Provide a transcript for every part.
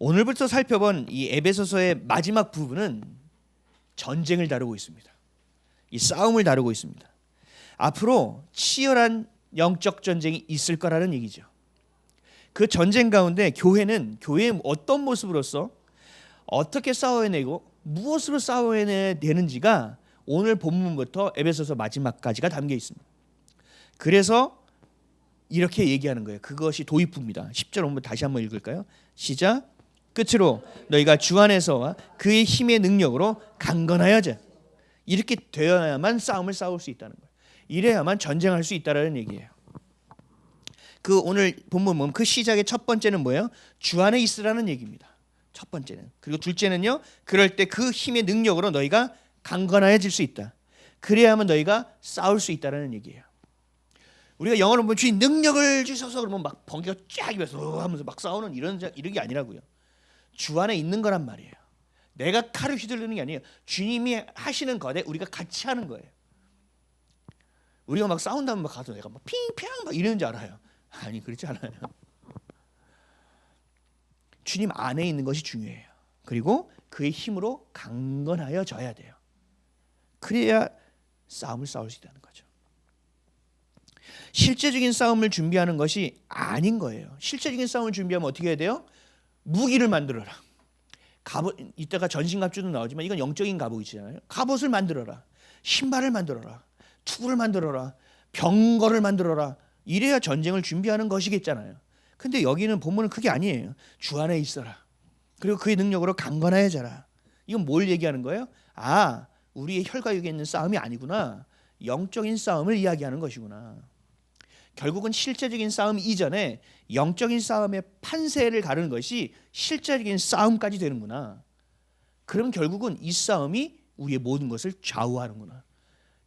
오늘부터 살펴본 이 에베소서의 마지막 부분은 전쟁을 다루고 있습니다. 이 싸움을 다루고 있습니다. 앞으로 치열한 영적 전쟁이 있을 거라는 얘기죠. 그 전쟁 가운데 교회는 교회의 어떤 모습으로서 어떻게 싸워내고 무엇으로 싸워내야 되는지가 오늘 본문부터 에베소서 마지막까지가 담겨 있습니다. 그래서 이렇게 얘기하는 거예요. 그것이 도입부입니다. 10절 한번 다시 한번 읽을까요? 시작. 끝으로 너희가 주 안에서와 그의 힘의 능력으로 강건하여져. 이렇게 되어야만 싸움을 싸울 수 있다는 거예요. 이래야만 전쟁할 수 있다는 얘기예요. 그 오늘 본문 보면 그 시작의 첫 번째는 뭐예요? 주 안에 있으라는 얘기입니다. 첫 번째는. 그리고 둘째는요. 그럴 때 그 힘의 능력으로 너희가 강건하여질 수 있다. 그래야만 너희가 싸울 수 있다는 얘기예요. 우리가 영어로 보면 주님 능력을 주셔서 그러면 막 번개가 쫙 일어서 하면서 막 싸우는 이런 게 아니라고요. 주 안에 있는 거란 말이에요. 내가 칼을 휘두르는 게 아니에요. 주님이 하시는 거에 우리가 같이 하는 거예요. 우리가 막 싸운다면 막 가서 내가 막 핑평 막 이러는 줄 알아요. 아니 그렇지 않아요. 주님 안에 있는 것이 중요해요. 그리고 그의 힘으로 강건하여져야 돼요. 그래야 싸움을 싸울 수 있다는 거죠. 실제적인 싸움을 준비하는 것이 아닌 거예요. 실제적인 싸움을 준비하면 어떻게 해야 돼요? 무기를 만들어라. 갑옷, 이따가 전신갑주도 나오지만 이건 영적인 갑옷이잖아요. 갑옷을 만들어라. 신발을 만들어라. 투구를 만들어라. 병거를 만들어라. 이래야 전쟁을 준비하는 것이겠잖아요. 근데 여기는 본문은 그게 아니에요. 주 안에 있어라. 그리고 그의 능력으로 강건하여져라. 이건 뭘 얘기하는 거예요? 아, 우리의 혈과육에 있는 싸움이 아니구나. 영적인 싸움을 이야기하는 것이구나. 결국은 실제적인 싸움 이전에 영적인 싸움의 판세를 가르는 것이 실제적인 싸움까지 되는구나. 그럼 결국은 이 싸움이 우리의 모든 것을 좌우하는구나.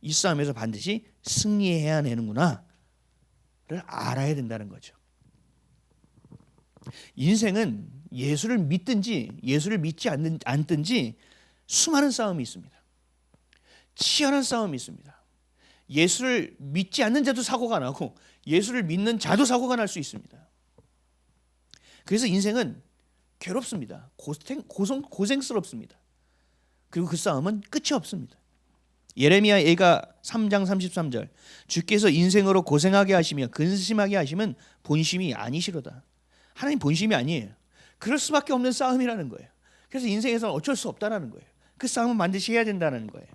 이 싸움에서 반드시 승리해야 되는구나를 알아야 된다는 거죠. 인생은 예수를 믿든지 예수를 믿지 않든지 수많은 싸움이 있습니다. 치열한 싸움이 있습니다. 예수를 믿지 않는 자도 사고가 나고 예수를 믿는 자도 사고가 날 수 있습니다. 그래서 인생은 괴롭습니다. 고생스럽습니다. 그리고 그 싸움은 끝이 없습니다. 예레미야 예가 3장 33절 주께서 인생으로 고생하게 하시며 근심하게 하시면 본심이 아니시로다. 하나님 본심이 아니에요. 그럴 수밖에 없는 싸움이라는 거예요. 그래서 인생에서는 어쩔 수 없다는 거예요. 그 싸움은 반드시 해야 된다는 거예요.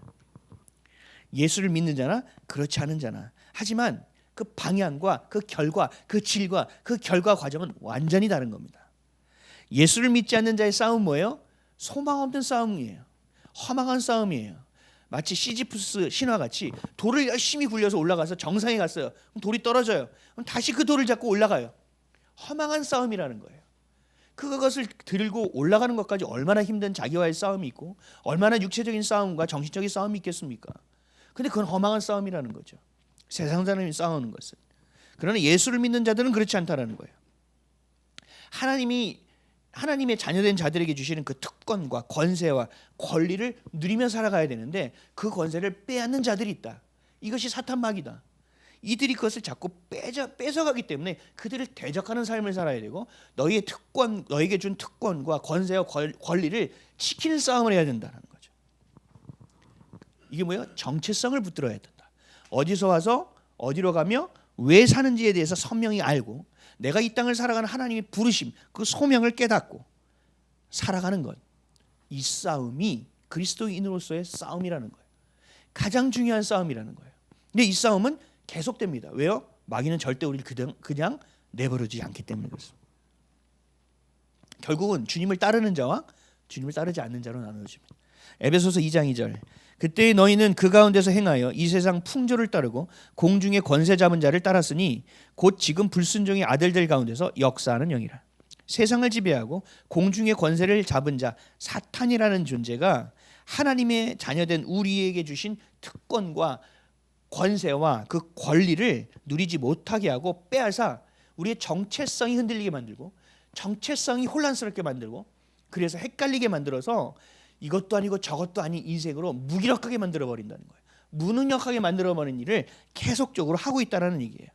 예수를 믿는 자나 그렇지 않은 자나. 하지만 그 방향과 그 결과, 그 질과 그 결과 과정은 완전히 다른 겁니다. 예수를 믿지 않는 자의 싸움은 뭐예요? 소망 없는 싸움이에요. 허망한 싸움이에요. 마치 시지프스 신화같이 돌을 열심히 굴려서 올라가서 정상에 갔어요. 그럼 돌이 떨어져요. 그럼 다시 그 돌을 잡고 올라가요. 허망한 싸움이라는 거예요. 그것을 들고 올라가는 것까지 얼마나 힘든 자기와의 싸움이 있고 얼마나 육체적인 싸움과 정신적인 싸움이 있겠습니까? 근데 그건 허망한 싸움이라는 거죠. 세상 사람이 싸우는 것은. 그러나 예수를 믿는 자들은 그렇지 않다라는 거예요. 하나님의 자녀된 자들에게 주시는 그 특권과 권세와 권리를 누리며 살아가야 되는데 그 권세를 빼앗는 자들이 있다. 이것이 사탄마귀다. 이들이 그것을 자꾸 뺏어가기 때문에 그들을 대적하는 삶을 살아야 되고 너에게 준 특권과 권세와 권리를 지키는 싸움을 해야 된다는 거죠. 이게 뭐예요? 정체성을 붙들어야 된다. 어디서 와서 어디로 가며 왜 사는지에 대해서 선명히 알고 내가 이 땅을 살아가는 하나님의 부르심, 그 소명을 깨닫고 살아가는 것. 이 싸움이 그리스도인으로서의 싸움이라는 거예요. 가장 중요한 싸움이라는 거예요. 근데 이 싸움은 계속됩니다. 왜요? 마귀는 절대 우리를 그냥 내버려두지 않기 때문에 그렇습니다. 결국은 주님을 따르는 자와 주님을 따르지 않는 자로 나누어집니다. 에베소서 2장 2절 그때 너희는 그 가운데서 행하여 이 세상 풍조를 따르고 공중의 권세 잡은 자를 따랐으니 곧 지금 불순종의 아들들 가운데서 역사하는 영이라. 세상을 지배하고 공중의 권세를 잡은 자 사탄이라는 존재가 하나님의 자녀된 우리에게 주신 특권과 권세와 그 권리를 누리지 못하게 하고 빼앗아 우리의 정체성이 흔들리게 만들고 정체성이 혼란스럽게 만들고 그래서 헷갈리게 만들어서 이것도 아니고 저것도 아닌 인생으로 무기력하게 만들어버린다는 거예요. 무능력하게 만들어버리는 일을 계속적으로 하고 있다는 얘기예요.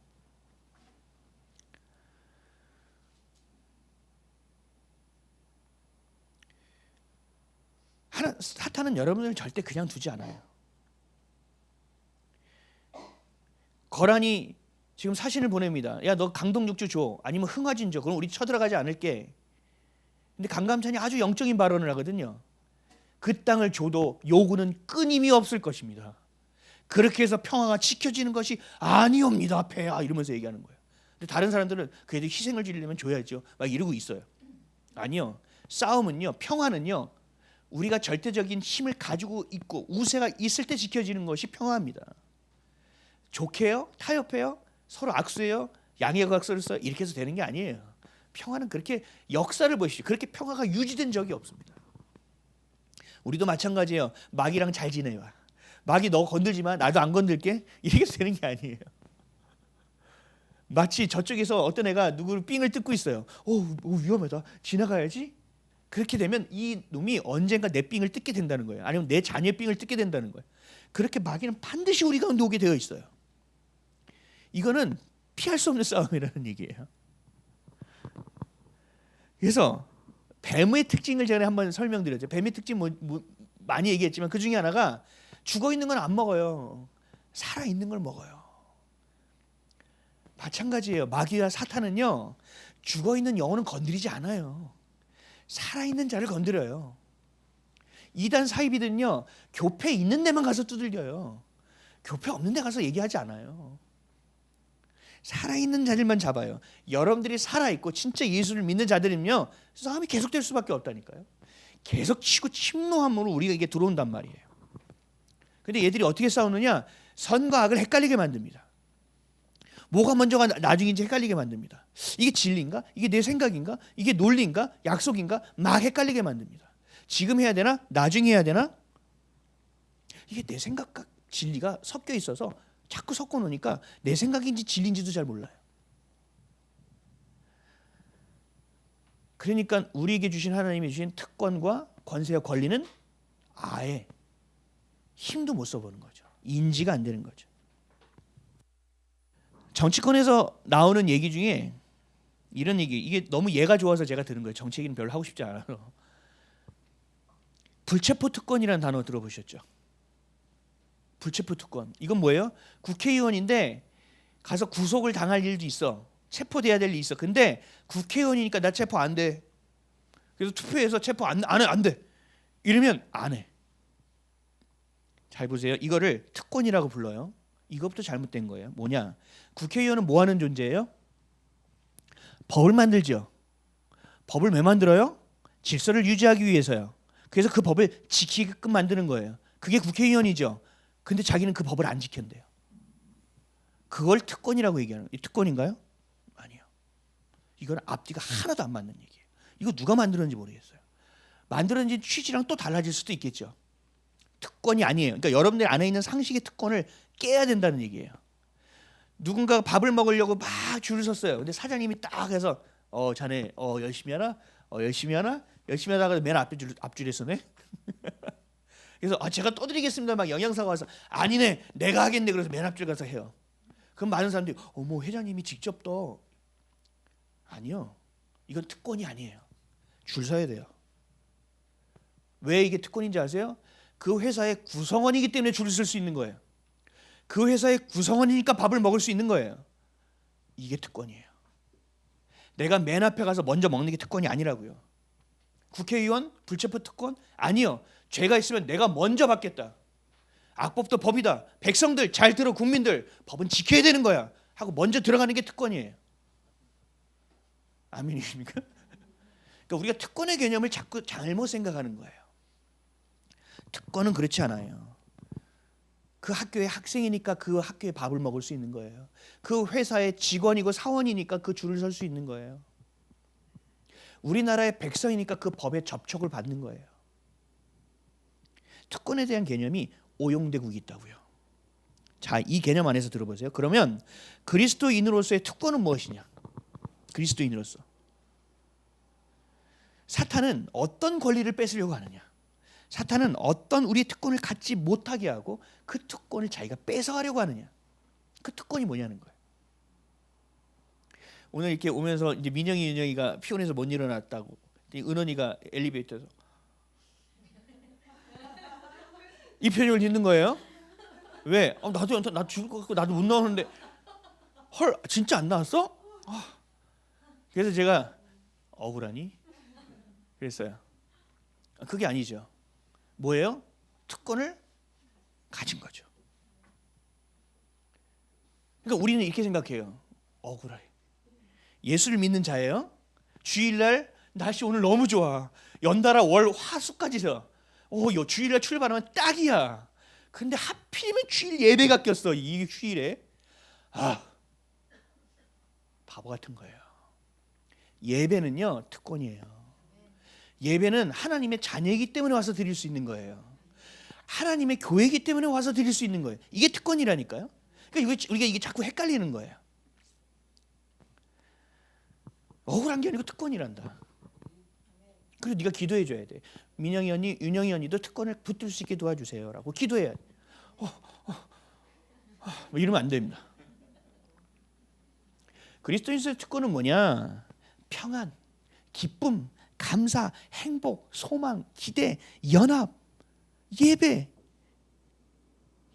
사탄은 여러분을 절대 그냥 두지 않아요. 거란이 지금 사신을 보냅니다. 야, 너 강동육주 줘. 아니면 흥화진 줘. 그럼 우리 쳐들어가지 않을게. 근데 강감찬이 아주 영적인 발언을 하거든요. 그 땅을 줘도 요구는 끊임이 없을 것입니다. 그렇게 해서 평화가 지켜지는 것이 아니옵니다, 폐하, 이러면서 얘기하는 거예요. 근데 다른 사람들은 그래도 희생을 지르려면 줘야죠, 막 이러고 있어요. 아니요, 싸움은요, 평화는요, 우리가 절대적인 힘을 가지고 있고 우세가 있을 때 지켜지는 것이 평화입니다. 좋게요, 타협해요, 서로 악수해요, 양해각서를 써요, 이렇게 해서 되는 게 아니에요. 평화는 그렇게 역사를 보십시오. 그렇게 평화가 유지된 적이 없습니다. 우리도 마찬가지예요. 마귀랑 잘 지내요. 마귀 너 건들지 마, 나도 안 건들게, 이렇게 되는 게 아니에요. 마치 저쪽에서 어떤 애가 누구를 삥을 뜯고 있어요. 위험하다, 지나가야지. 그렇게 되면 이 놈이 언젠가 내 삥을 뜯게 된다는 거예요. 아니면 내 자녀의 삥을 뜯게 된다는 거예요. 그렇게 마귀는 반드시 우리 가운데 오게 되어 있어요. 이거는 피할 수 없는 싸움이라는 얘기예요. 그래서 뱀의 특징을 전에 한번 설명드렸죠. 뱀의 특징 많이 얘기했지만 그 중에 하나가 죽어 있는 건 안 먹어요. 살아 있는 걸 먹어요. 마찬가지예요. 마귀와 사탄은요, 죽어 있는 영혼은 건드리지 않아요. 살아 있는 자를 건드려요. 이단 사이비들은요, 교회 있는 데만 가서 두들겨요. 교회 없는 데 가서 얘기하지 않아요. 살아있는 자들만 잡아요. 여러분들이 살아있고 진짜 예수를 믿는 자들은요, 싸움이 계속될 수밖에 없다니까요. 계속 치고 침노함으로 우리가 이게 들어온단 말이에요. 근데 얘들이 어떻게 싸우느냐? 선과 악을 헷갈리게 만듭니다. 뭐가 먼저가 나중인지 헷갈리게 만듭니다. 이게 진리인가? 이게 내 생각인가? 이게 논리인가? 약속인가? 막 헷갈리게 만듭니다. 지금 해야 되나? 나중에 해야 되나? 이게 내 생각과 진리가 섞여 있어서 자꾸 섞어 놓으니까 내 생각인지 진리인지도 잘 몰라요. 그러니까 우리에게 주신, 하나님이 주신 특권과 권세와 권리는 아예 힘도 못 써보는 거죠. 인지가 안 되는 거죠. 정치권에서 나오는 얘기 중에 이런 얘기, 이게 너무 얘가 좋아서 제가 들은 거예요. 정치 얘기는 별로 하고 싶지 않아요. 불체포 특권이라는 단어 들어보셨죠? 불체포 특권. 이건 뭐예요? 국회의원인데 가서 구속을 당할 일도 있어. 체포돼야 될 일이 있어. 근데 국회의원이니까 나 체포 안 돼. 그래서 투표해서 체포 안 돼. 이러면 안 해. 잘 보세요. 이거를 특권이라고 불러요. 이것부터 잘못된 거예요. 뭐냐? 국회의원은 뭐 하는 존재예요? 법을 만들죠. 법을 왜 만들어요? 질서를 유지하기 위해서요. 그래서 그 법을 지키게끔 만드는 거예요. 그게 국회의원이죠. 근데 자기는 그 법을 안 지킨대요. 그걸 특권이라고 얘기하는 거예요. 이 특권인가요? 아니요. 이건 앞뒤가 하나도 안 맞는 얘기예요. 이거 누가 만들었는지 모르겠어요. 만들었는지 취지랑 또 달라질 수도 있겠죠. 특권이 아니에요. 그러니까 여러분들 안에 있는 상식의 특권을 깨야 된다는 얘기예요. 누군가가 밥을 먹으려고 막 줄을 섰어요. 근데 사장님이 딱 해서 자네 열심히 하나? 열심히 하나? 열심히 하다가 맨 앞줄에 서네. 그래서 제가 떠드리겠습니다. 막 영양사가 와서 아니네, 내가 하겠네. 그래서 맨 앞줄 가서 해요. 그럼 많은 사람들이 어머, 회장님이 직접 떠. 아니요, 이건 특권이 아니에요. 줄 서야 돼요. 왜 이게 특권인지 아세요? 그 회사의 구성원이기 때문에 줄을 설 수 있는 거예요. 그 회사의 구성원이니까 밥을 먹을 수 있는 거예요. 이게 특권이에요. 내가 맨 앞에 가서 먼저 먹는 게 특권이 아니라고요. 국회의원 불체포 특권? 아니요. 죄가 있으면 내가 먼저 받겠다. 악법도 법이다. 백성들 잘 들어, 국민들 법은 지켜야 되는 거야 하고 먼저 들어가는 게 특권이에요. 아멘이십니까? 그러니까 우리가 특권의 개념을 자꾸 잘못 생각하는 거예요. 특권은 그렇지 않아요. 그 학교의 학생이니까 그 학교에 밥을 먹을 수 있는 거예요. 그 회사의 직원이고 사원이니까 그 줄을 설 수 있는 거예요. 우리나라의 백성이니까 그 법에 접촉을 받는 거예요. 특권에 대한 개념이 오용되고 있다고요. 자, 이 개념 안에서 들어보세요. 그러면 그리스도인으로서의 특권은 무엇이냐? 그리스도인으로서 사탄은 어떤 권리를 뺏으려고 하느냐? 사탄은 어떤 우리 특권을 갖지 못하게 하고 그 특권을 자기가 뺏어가려고 하느냐? 그 특권이 뭐냐는 거예요. 오늘 이렇게 오면서 이제 민영이가 피곤해서 못 일어났다고, 은원이가 엘리베이터에서 이 편육을 짓는 거예요. 왜? 나도 죽을 것 같고 나도 못 나오는데 헐 진짜 안 나왔어? 그래서 제가 억울하니? 그랬어요. 그게 아니죠. 뭐예요? 특권을 가진 거죠. 그러니까 우리는 이렇게 생각해요. 억울해. 예수를 믿는 자예요. 주일날 날씨 오늘 너무 좋아. 연달아 월 화수까지서 주일날 출발하면 딱이야. 근데 하필이면 주일 예배가 꼈어. 이 주일에. 바보 같은 거예요. 예배는요 특권이에요. 예배는 하나님의 자녀이기 때문에 와서 드릴 수 있는 거예요. 하나님의 교회이기 때문에 와서 드릴 수 있는 거예요. 이게 특권이라니까요. 그러니까 우리가 이게 자꾸 헷갈리는 거예요. 억울한 게 아니고 특권이란다. 그리고 네가 기도해 줘야 돼. 민영이 언니, 윤영이 언니도 특권을 붙들 수 있게 도와주세요라고 기도해야 돼. 뭐 이러면 안 됩니다. 그리스도인의 특권은 뭐냐? 평안, 기쁨, 감사, 행복, 소망, 기대, 연합, 예배.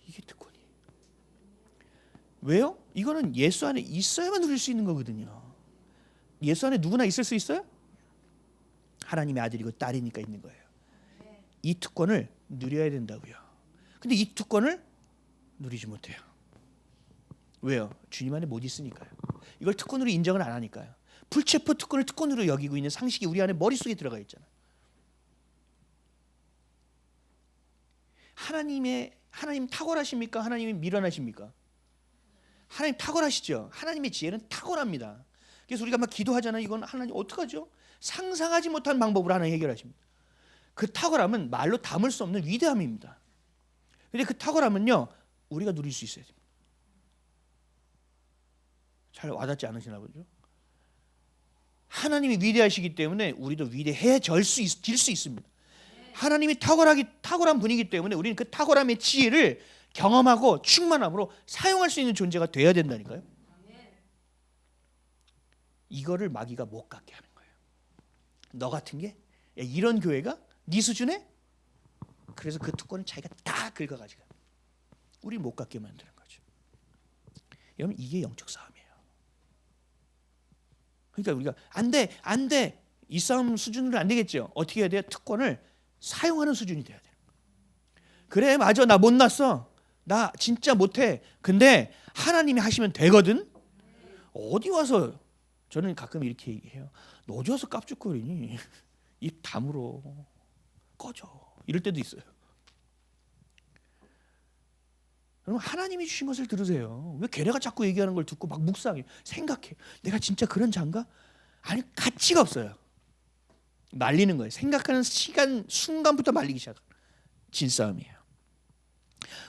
이게 특권이에요. 왜요? 이거는 예수 안에 있어야만 누릴 수 있는 거거든요. 예수 안에 누구나 있을 수 있어요? 하나님의 아들이고 딸이니까 있는 거예요. 이 특권을 누려야 된다고요. 근데 이 특권을 누리지 못해요. 왜요? 주님 안에 못 있으니까요. 이걸 특권으로 인정을 안 하니까요. 불체포 특권을 특권으로 여기고 있는 상식이 우리 안에 머릿속에 들어가 있잖아요. 하나님 탁월하십니까? 하나님이 미련하십니까? 하나님 탁월하시죠. 하나님의 지혜는 탁월합니다. 그래서 우리가 막 기도하잖아요. 이건 하나님 어떡하죠? 상상하지 못한 방법으로 하나님 해결하십니다. 그 탁월함은 말로 담을 수 없는 위대함입니다. 그런데 그 탁월함은요 우리가 누릴 수 있어야 됩니다. 잘 와닿지 않으시나 보죠? 하나님이 위대하시기 때문에 우리도 위대해질 수 있습니다. 하나님이 탁월한 분이기 때문에 우리는 그 탁월함의 지혜를 경험하고 충만함으로 사용할 수 있는 존재가 돼야 된다니까요. 이거를 마귀가 못 갖게 하는 거예요. 너 같은 게 이런 교회가 네 수준에? 그래서 그 특권을 자기가 다 긁어가지고 우리 못 갖게 만드는 거죠. 여러분 이게 영적 싸움이에요. 그러니까 우리가 안 돼. 이 싸움 수준으로 안 되겠죠. 어떻게 해야 돼요? 특권을 사용하는 수준이 돼야 돼요. 그래 맞아 나 못났어. 나 진짜 못해. 근데 하나님이 하시면 되거든. 어디 와서 저는 가끔 이렇게 얘기해요. 너 어디 와서 깝죽거리니? 입 다물어. 꺼져. 이럴 때도 있어요. 여러분 하나님이 주신 것을 들으세요. 왜 걔네가 자꾸 얘기하는 걸 듣고 막 묵상해. 생각해. 내가 진짜 그런 자인가? 아니 가치가 없어요. 말리는 거예요. 생각하는 순간부터 말리기 시작해요. 진싸움이에요.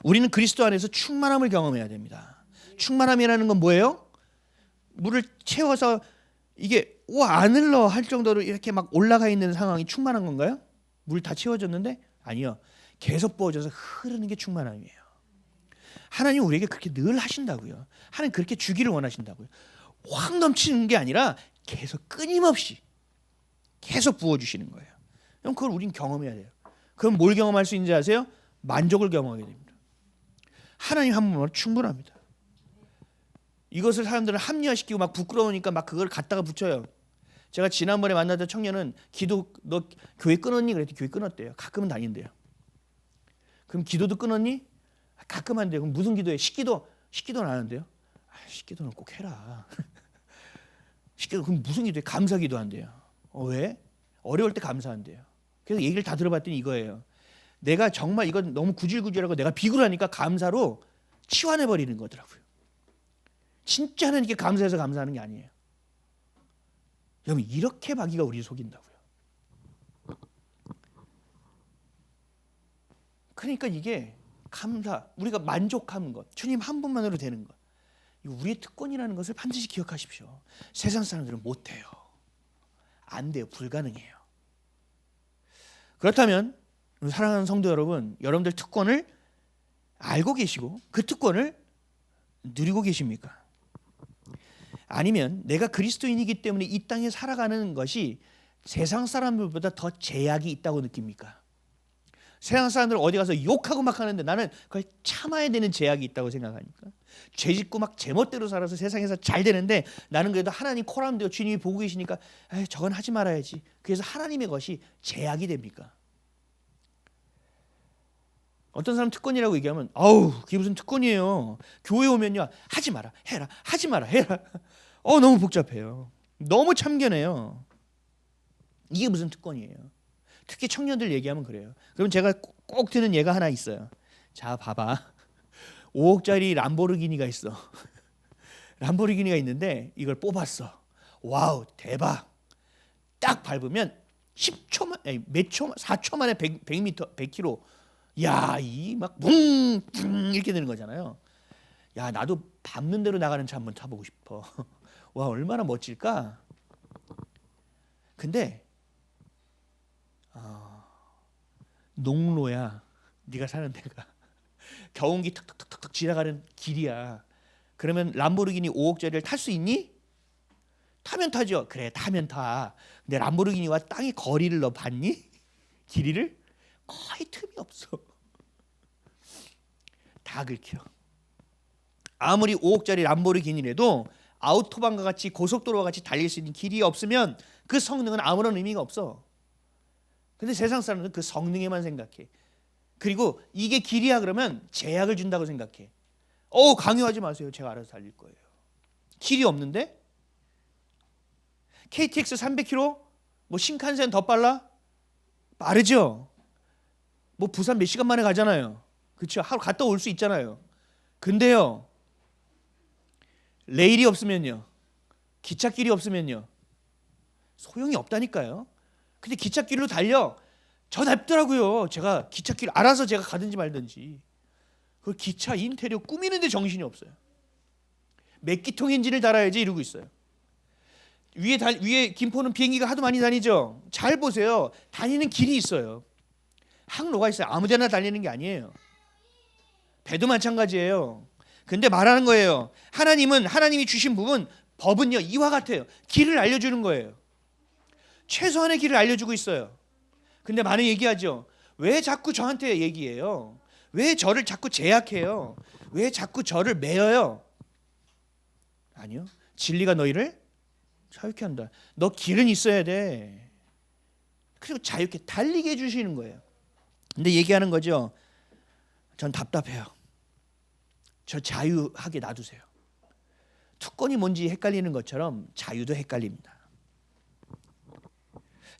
우리는 그리스도 안에서 충만함을 경험해야 됩니다. 충만함이라는 건 뭐예요? 물을 채워서 이게 안 흘러 할 정도로 이렇게 막 올라가 있는 상황이 충만한 건가요? 물 다 채워졌는데? 아니요. 계속 부어져서 흐르는 게 충만함이에요. 하나님 우리에게 그렇게 늘 하신다고요. 하나님 그렇게 주기를 원하신다고요. 확 넘치는 게 아니라 계속 끊임없이 계속 부어주시는 거예요. 그럼 그걸 우린 경험해야 돼요. 그럼 뭘 경험할 수 있는지 아세요? 만족을 경험하게 됩니다. 하나님 한 분으로 충분합니다. 이것을 사람들은 합리화시키고 막 부끄러우니까 막 그걸 갖다가 붙여요. 제가 지난번에 만났던 청년은 너 교회 끊었니? 그랬더니 교회 끊었대요. 가끔은 다닌대요. 그럼 기도도 끊었니? 가끔 한대요. 그럼 무슨 기도해? 식기도는 안 하는데요. 식기도는 꼭 해라. 식기도 그럼 무슨 기도해? 감사 기도한대요. 왜? 어려울 때 감사한대요. 그래서 얘기를 다 들어봤더니 이거예요. 내가 정말 이건 너무 구질구질하고 내가 비굴하니까 감사로 치환해 버리는 거더라고요. 진짜 하나님께 감사해서 감사하는 게 아니에요. 여러분 이렇게 마귀가 우리를 속인다고요. 그러니까 이게 감사, 우리가 만족하는 것, 주님 한 분만으로 되는 것, 이거 우리의 특권이라는 것을 반드시 기억하십시오. 세상 사람들은 못해요. 안 돼요. 불가능해요. 그렇다면 사랑하는 성도 여러분, 여러분들 특권을 알고 계시고 그 특권을 누리고 계십니까? 아니면 내가 그리스도인이기 때문에 이 땅에 살아가는 것이 세상 사람들보다 더 제약이 있다고 느낍니까? 세상 사람들 어디 가서 욕하고 막 하는데 나는 그걸 참아야 되는 제약이 있다고 생각하니까 죄 짓고 막 제멋대로 살아서 세상에서 잘 되는데 나는 그래도 하나님 코라는데요 주님이 보고 계시니까 에이, 저건 하지 말아야지. 그래서 하나님의 것이 제약이 됩니까? 어떤 사람 특권이라고 얘기하면 아우 그게 무슨 특권이에요. 교회 오면요 하지 마라 해라 하지 마라 해라. 너무 복잡해요. 너무 참견해요. 이게 무슨 특권이에요. 특히 청년들 얘기하면 그래요. 그럼 제가 꼭 드는 예가 하나 있어요. 자 봐봐 5억짜리 람보르기니가 있어. 람보르기니가 있는데 이걸 뽑았어. 와우 대박. 딱 밟으면 10초만 아니 몇 초, 4초 만에 100m 100km. 야, 이 막 붕붕 이렇게 되는 거잖아요. 야, 나도 밟는 대로 나가는 차 한번 타보고 싶어. 와, 얼마나 멋질까? 근데 농로야. 네가 사는 데가 경운기 탁탁탁탁 지나가는 길이야. 그러면 람보르기니 5억짜리를 탈 수 있니? 타면 타죠. 그래, 타면 타. 근데 람보르기니와 땅의 거리를 너 봤니? 길이를? 거의 틈이 없어. 다 긁혀. 아무리 5억짜리 람보르기니라도 아우토반과 같이 고속도로와 같이 달릴 수 있는 길이 없으면 그 성능은 아무런 의미가 없어. 근데 세상 사람들은 그 성능에만 생각해. 그리고 이게 길이야 그러면 제약을 준다고 생각해. 강요하지 마세요. 제가 알아서 달릴 거예요. 길이 없는데? KTX 300km? 뭐 신칸센 더 빨라? 빠르죠? 뭐 부산 몇 시간 만에 가잖아요. 그렇죠? 하루 갔다 올 수 있잖아요. 근데요. 레일이 없으면요. 기찻길이 없으면요. 소용이 없다니까요. 근데 기찻길로 달려. 저 냅더라고요. 제가 기찻길 알아서 제가 가든지 말든지. 그 기차 인테리어 꾸미는데 정신이 없어요. 몇 기통 엔진을 달아야지 이러고 있어요. 위에 김포는 비행기가 하도 많이 다니죠. 잘 보세요. 다니는 길이 있어요. 항로가 있어요. 아무데나 달리는 게 아니에요. 배도 마찬가지예요. 근데 말하는 거예요. 하나님이 주신 법은요 이와 같아요. 길을 알려주는 거예요. 최소한의 길을 알려주고 있어요. 근데 많이 얘기하죠. 왜 자꾸 저한테 얘기해요? 왜 저를 자꾸 제약해요? 왜 자꾸 저를 매여요? 아니요. 진리가 너희를 자유케 한다. 너 길은 있어야 돼. 그리고 자유케 달리게 해주시는 거예요. 근데 얘기하는 거죠. 전 답답해요. 저 자유하게 놔두세요. 특권이 뭔지 헷갈리는 것처럼 자유도 헷갈립니다.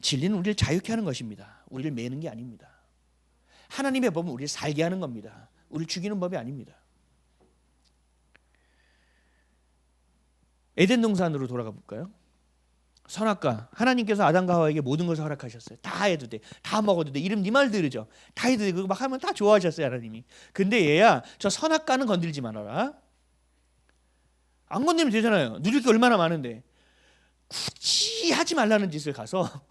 진리는 우리를 자유케 하는 것입니다. 우리를 매는 게 아닙니다. 하나님의 법은 우리를 살게 하는 겁니다. 우리를 죽이는 법이 아닙니다. 에덴 동산으로 돌아가 볼까요? 선악과. 하나님께서 아담과 하와에게 모든 것을 허락하셨어요. 다 해도 돼. 다 먹어도 돼. 이름 네 말 들으죠. 다 해도 돼. 그거 막 하면 다 좋아하셨어요, 하나님이. 근데 얘야 저 선악과는 건들지 말아라. 안 건드리면 되잖아요. 누릴 게 얼마나 많은데. 굳이 하지 말라는 짓을 가서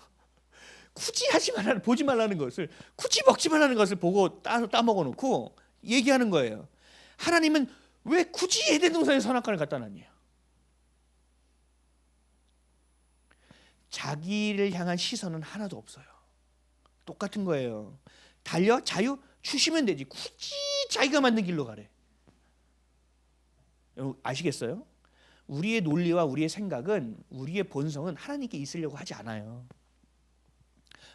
굳이 하지 말라는 보지 말라는 것을 굳이 먹지 말라는 것을 보고 따먹어 놓고 얘기하는 거예요. 하나님은 왜 굳이 에덴 동산에 선악과를 갖다 놨냐? 자기를 향한 시선은 하나도 없어요. 똑같은 거예요. 달려 자유 주시면 되지. 굳이 자기가 만든 길로 가래. 여러분 아시겠어요? 우리의 논리와 우리의 생각은 우리의 본성은 하나님께 있으려고 하지 않아요.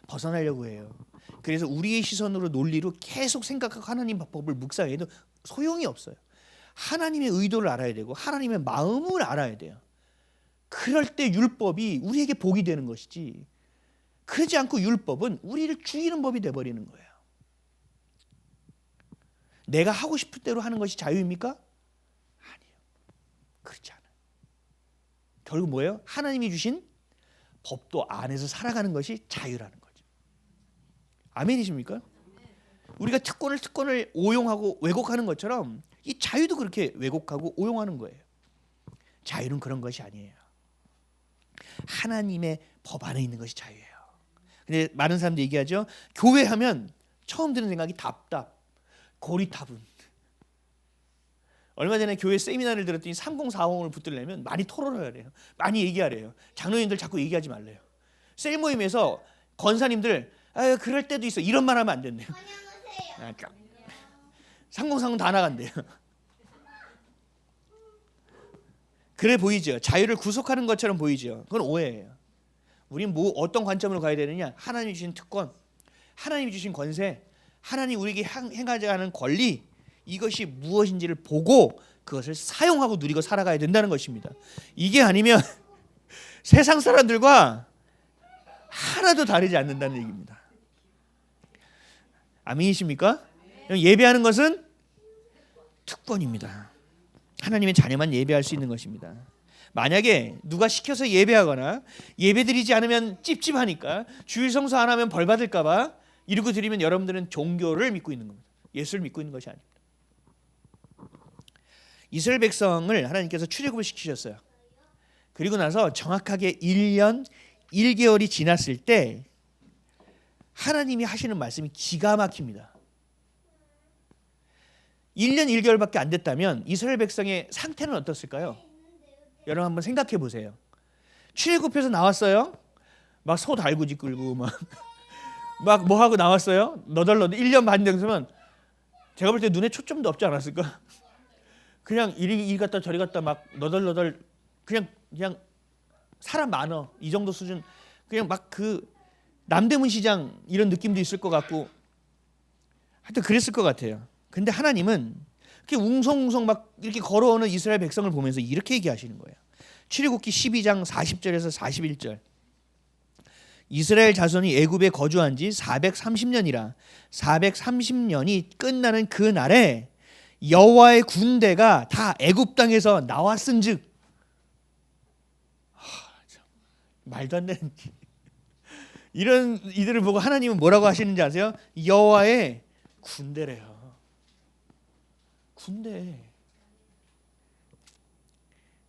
벗어나려고 해요. 그래서 우리의 시선으로 논리로 계속 생각하고 하나님 법을 묵상해도 소용이 없어요. 하나님의 의도를 알아야 되고 하나님의 마음을 알아야 돼요. 그럴 때 율법이 우리에게 복이 되는 것이지 그러지 않고 율법은 우리를 죽이는 법이 돼버리는 거예요. 내가 하고 싶을 대로 하는 것이 자유입니까? 아니에요. 그렇지 않아요. 결국 뭐예요? 하나님이 주신 법도 안에서 살아가는 것이 자유라는 거죠. 아멘이십니까? 우리가 특권을 오용하고 왜곡하는 것처럼 이 자유도 그렇게 왜곡하고 오용하는 거예요. 자유는 그런 것이 아니에요. 하나님의 법 안에 있는 것이 자유예요. 근데 많은 사람들이 얘기하죠. 교회하면 처음 드는 생각이 답답, 고리타분. 얼마 전에 교회 세미나를 들었더니 3040을 붙들려면 많이 토론을 하래요. 많이 얘기하래요. 장로님들 자꾸 얘기하지 말래요. 셀 모임에서 권사님들 아유 그럴 때도 있어. 이런 말 하면 안 된대요. 상공상공 다 나간대요. 그래 보이죠? 자유를 구속하는 것처럼 보이죠? 그건 오해예요. 우린 뭐 어떤 관점으로 가야 되느냐? 하나님이 주신 특권, 하나님이 주신 권세, 하나님 우리에게 행하자 하는 권리, 이것이 무엇인지를 보고 그것을 사용하고 누리고 살아가야 된다는 것입니다. 이게 아니면 세상 사람들과 하나도 다르지 않는다는 얘기입니다. 아멘이십니까? 예배하는 것은 특권입니다. 하나님의 자녀만 예배할 수 있는 것입니다. 만약에 누가 시켜서 예배하거나 예배드리지 않으면 찝찝하니까 주일 성수 안 하면 벌 받을까 봐 이러고 드리면 여러분들은 종교를 믿고 있는 겁니다. 예수를 믿고 있는 것이 아닙니다. 이스라엘 백성을 하나님께서 출애굽을 시키셨어요. 그리고 나서 정확하게 1년 1개월이 지났을 때 하나님이 하시는 말씀이 기가 막힙니다. 1년 1개월밖에 안 됐다면 이스라엘 백성의 상태는 어떻을까요? 여러분 한번 생각해 보세요. 출애굽해서 나왔어요. 막 소 달구지 끌고 막 뭐 하고 나왔어요. 너덜너덜 1년 반 됐으면 제가 볼 때 눈에 초점도 없지 않았을까? 그냥 이리 갔다 저리 갔다 막 너덜너덜 그냥 사람 많어 이 정도 수준. 그냥 막 그 남대문 시장 이런 느낌도 있을 것 같고 하여튼 그랬을 것 같아요. 근데 하나님은 이렇게 웅성웅성 막 이렇게 걸어오는 이스라엘 백성을 보면서 이렇게 얘기하시는 거예요. 출애굽기 12장 40절에서 41절. 이스라엘 자손이 애굽에 거주한 지 430년이라 430년이 끝나는 그 날에 여호와의 군대가 다 애굽 땅에서 나왔은즉 말도 안 되는 이런 이들을 보고 하나님은 뭐라고 하시는지 아세요? 여호와의 군대래요. 군대.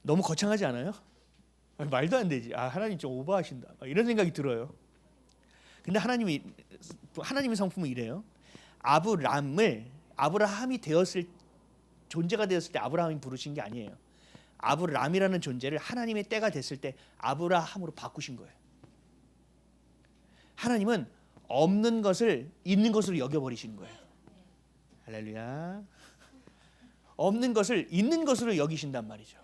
너무 거창하지 않아요? 말도 안 되지. 하나님 좀 오버하신다. 이런 생각이 들어요. 근데 하나님의 성품은 이래요. 아브라함이 되었을 존재가 되었을 때 아브라함이 부르신 게 아니에요. 아브람이라는 존재를 하나님의 때가 됐을 때 아브라함으로 바꾸신 거예요. 하나님은 없는 것을 있는 것으로 여겨버리시는 거예요. 할렐루야. 없는 것을 있는 것으로 여기신단 말이죠.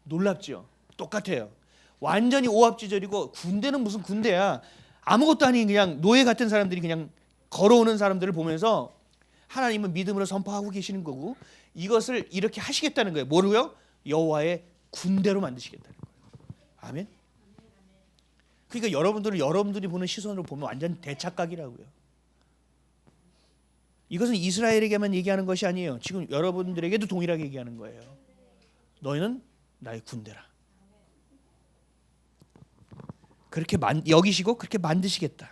놀랍죠? 똑같아요. 완전히 오합지졸이고 군대는 무슨 군대야. 아무것도 아닌 그냥 노예 같은 사람들이 그냥 걸어오는 사람들을 보면서 하나님은 믿음으로 선포하고 계시는 거고 이것을 이렇게 하시겠다는 거예요. 뭐로요? 여호와의 군대로 만드시겠다는 거예요. 아멘. 그러니까 여러분들이 보는 시선으로 보면 완전 대착각이라고요. 이것은 이스라엘에게만 얘기하는 것이 아니에요. 지금 여러분들에게도 동일하게 얘기하는 거예요. 너희는 나의 군대라. 그렇게 여기시고 그렇게 만드시겠다.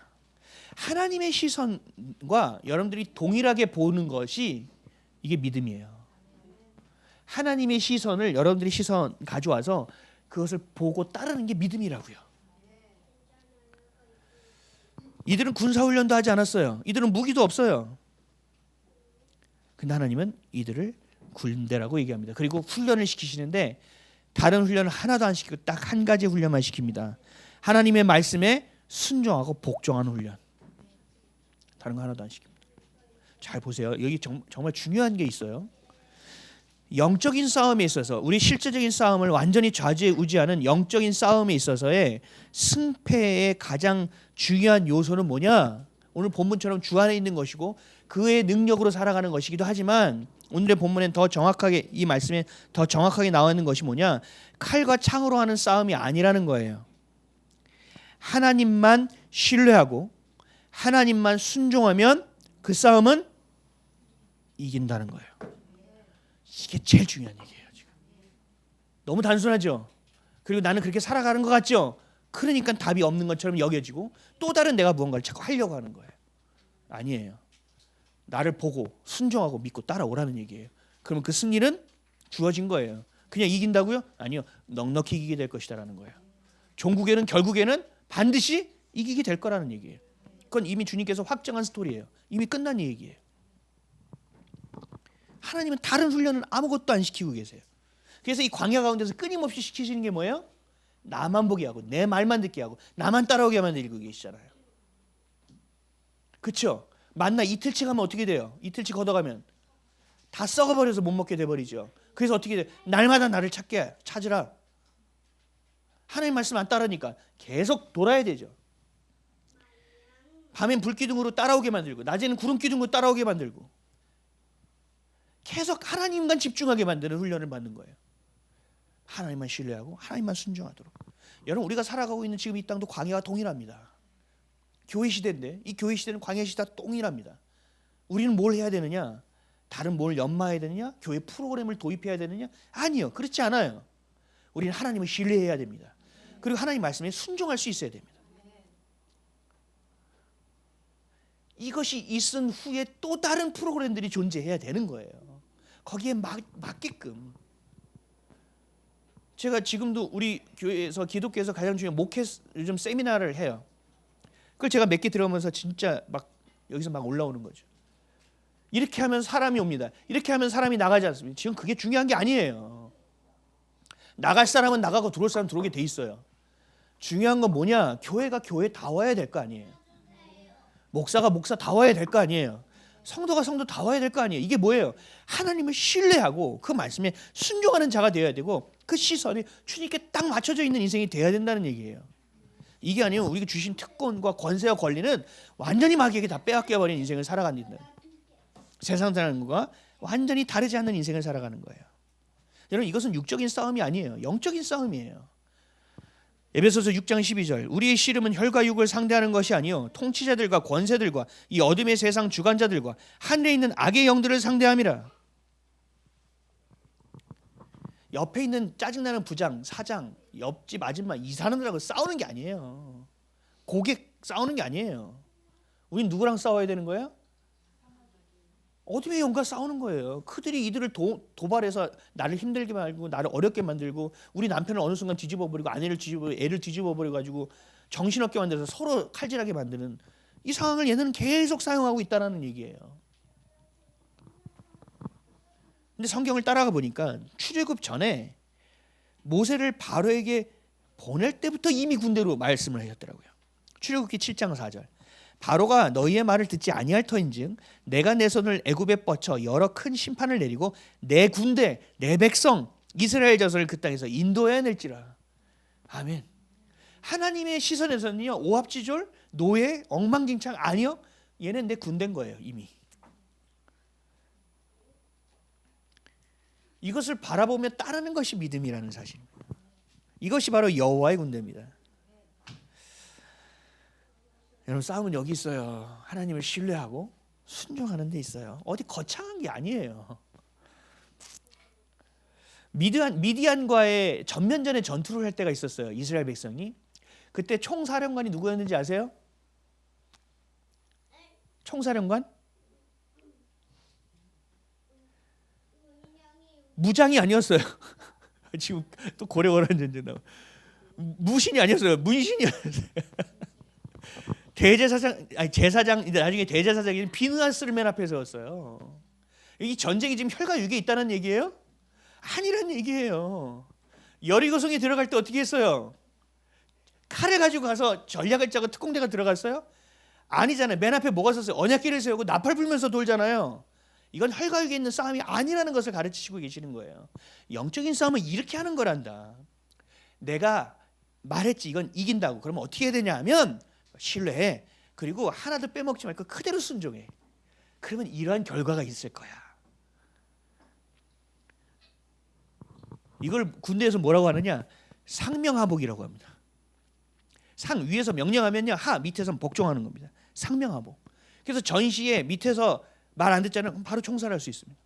하나님의 시선과 여러분들이 동일하게 보는 것이 이게 믿음이에요. 하나님의 시선을 여러분들이 시선 가져와서 그것을 보고 따르는 게 믿음이라고요. 이들은 군사훈련도 하지 않았어요. 이들은 무기도 없어요. 근데 하나님은 이들을 군대라고 얘기합니다. 그리고 훈련을 시키시는데 다른 훈련을 하나도 안 시키고 딱 한 가지 훈련만 시킵니다. 하나님의 말씀에 순종하고 복종하는 훈련. 다른 거 하나도 안 시킵니다. 잘 보세요. 여기 정말 중요한 게 있어요. 영적인 싸움에 있어서 우리 실제적인 싸움을 완전히 좌지우지하는 영적인 싸움에 있어서의 승패의 가장 중요한 요소는 뭐냐? 오늘 본문처럼 주 안에 있는 것이고 그의 능력으로 살아가는 것이기도 하지만 오늘의 본문엔 더 정확하게 이 말씀에 더 정확하게 나와 있는 것이 뭐냐? 칼과 창으로 하는 싸움이 아니라는 거예요. 하나님만 신뢰하고 하나님만 순종하면 그 싸움은 이긴다는 거예요. 이게 제일 중요한 얘기예요. 지금 너무 단순하죠. 그리고 나는 그렇게 살아가는 것 같죠. 그러니까 답이 없는 것처럼 여겨지고 또 다른 내가 무언가를 자꾸 하려고 하는 거예요. 아니에요. 나를 보고 순종하고 믿고 따라오라는 얘기예요. 그러면 그 승리는 주어진 거예요. 그냥 이긴다고요? 아니요. 넉넉히 이기게 될 것이다라는 거예요. 종국에는 결국에는 반드시 이기게 될 거라는 얘기예요. 그건 이미 주님께서 확정한 스토리예요. 이미 끝난 얘기예요. 하나님은 다른 훈련을 아무것도 안 시키고 계세요. 그래서 이 광야 가운데서 끊임없이 시키시는 게 뭐예요? 나만 보게 하고 내 말만 듣게 하고 나만 따라오게 만들고 계시잖아요. 그렇죠? 만나 이틀치 가면 어떻게 돼요? 이틀치 걷어가면 다 썩어버려서 못 먹게 돼버리죠. 그래서 어떻게 돼? 날마다 나를 찾으라. 하나님 말씀 안 따르니까 계속 돌아야 되죠. 밤엔 불기둥으로 따라오게 만들고 낮에는 구름기둥으로 따라오게 만들고 계속 하나님만 집중하게 만드는 훈련을 받는 거예요. 하나님만 신뢰하고 하나님만 순종하도록. 여러분, 우리가 살아가고 있는 지금 이 땅도 광야와 동일합니다. 교회 시대인데 이 교회 시대는 광야 시대와 동일합니다. 우리는 뭘 해야 되느냐? 다른 뭘 연마해야 되느냐? 교회 프로그램을 도입해야 되느냐? 아니요, 그렇지 않아요. 우리는 하나님을 신뢰해야 됩니다. 그리고 하나님 말씀에 순종할 수 있어야 됩니다. 이것이 있은 후에 또 다른 프로그램들이 존재해야 되는 거예요. 거기에 맞게끔. 제가 지금도 우리 교회에서 기독교에서 가장 중요한 목회 요즘 세미나를 해요. 그걸 제가 몇 개 들어오면서 진짜 막 여기서 막 올라오는 거죠. 이렇게 하면 사람이 옵니다. 이렇게 하면 사람이 나가지 않습니다. 지금 그게 중요한 게 아니에요. 나갈 사람은 나가고 들어올 사람은 들어오게 돼 있어요. 중요한 건 뭐냐? 교회가 교회다워야 될 거 아니에요. 목사가 목사다워야 될 거 아니에요. 성도가 성도다워야 될 거 아니에요. 이게 뭐예요? 하나님을 신뢰하고 그 말씀에 순종하는 자가 되어야 되고 그 시선이 주님께 딱 맞춰져 있는 인생이 되어야 된다는 얘기예요. 이게 아니면 우리가 주신 특권과 권세와 권리는 완전히 마귀에게 다 빼앗겨버린 인생을 살아가는 세상 사람과 완전히 다르지 않는 인생을 살아가는 거예요. 여러분, 이것은 육적인 싸움이 아니에요. 영적인 싸움이에요. 에베소서 6장 12절 우리의 씨름은 혈과 육을 상대하는 것이 아니요 통치자들과 권세들과 이 어둠의 세상 주관자들과 하늘에 있는 악의 영들을 상대함이라. 옆에 있는 짜증나는 부장, 사장, 옆집 아줌마 이 사람들하고 싸우는 게 아니에요. 고객 싸우는 게 아니에요. 우린 누구랑 싸워야 되는 거예요? 어둠의 영과 싸우는 거예요. 그들이 이들을 도발해서 나를 힘들게 만들고 나를 어렵게 만들고 우리 남편을 어느 순간 뒤집어버리고 아내를 뒤집어버리고 애를 뒤집어버려가지고 정신없게 만들어서 서로 칼질하게 만드는 이 상황을 얘는 계속 사용하고 있다는 얘기예요. 근데 성경을 따라가 보니까 출애굽 전에 모세를 바로에게 보낼 때부터 이미 군대로 말씀을 하셨더라고요. 출애굽기 7장 4절 바로가 너희의 말을 듣지 아니할 터인즉 내가 내 손을 애굽에 뻗쳐 여러 큰 심판을 내리고 내 군대 내 백성 이스라엘 자손을 그 땅에서 인도해낼지라. 아멘. 하나님의 시선에서는요 오합지졸 노예 엉망진창 아니요, 얘는 내 군대인 거예요. 이미 이것을 바라보며 따르는 것이 믿음이라는 사실입니다. 이것이 바로 여호와의 군대입니다. 여러분, 싸움은 여기 있어요. 하나님을 신뢰하고 순종하는 데 있어요. 어디 거창한 게 아니에요. 미디안과의 전면전의 전투를 할 때가 있었어요. 이스라엘 백성이. 그때 총사령관이 누구였는지 아세요? 총사령관? 무장이 아니었어요. 지금 또 고려원한 전쟁 나와. 무신이 아니었어요. 문신이었어요. 대제사장, 아니 제사장, 나중에 대제사장이 비느하스를 맨 앞에 세웠어요. 이 전쟁이 지금 혈과 육에 있다는 얘기예요? 아니란 얘기예요. 여리고성에 들어갈 때 어떻게 했어요? 칼을 가지고 가서 전략을 짜고 특공대가 들어갔어요? 아니잖아요. 맨 앞에 뭐가 섰어요? 언약궤를 세우고 나팔 불면서 돌잖아요. 이건 혈과 육에 있는 싸움이 아니라는 것을 가르치시고 계시는 거예요. 영적인 싸움은 이렇게 하는 거란다. 내가 말했지 이건 이긴다고. 그러면 어떻게 해야 되냐 하면 신뢰해. 그리고 하나도 빼먹지 말고 그대로 순종해. 그러면 이러한 결과가 있을 거야. 이걸 군대에서 뭐라고 하느냐? 상명하복이라고 합니다. 상 위에서 명령하면요, 하 밑에서 복종하는 겁니다. 상명하복. 그래서 전시에 밑에서 말 안 듣잖아요. 그럼 바로 총살할 수 있습니다.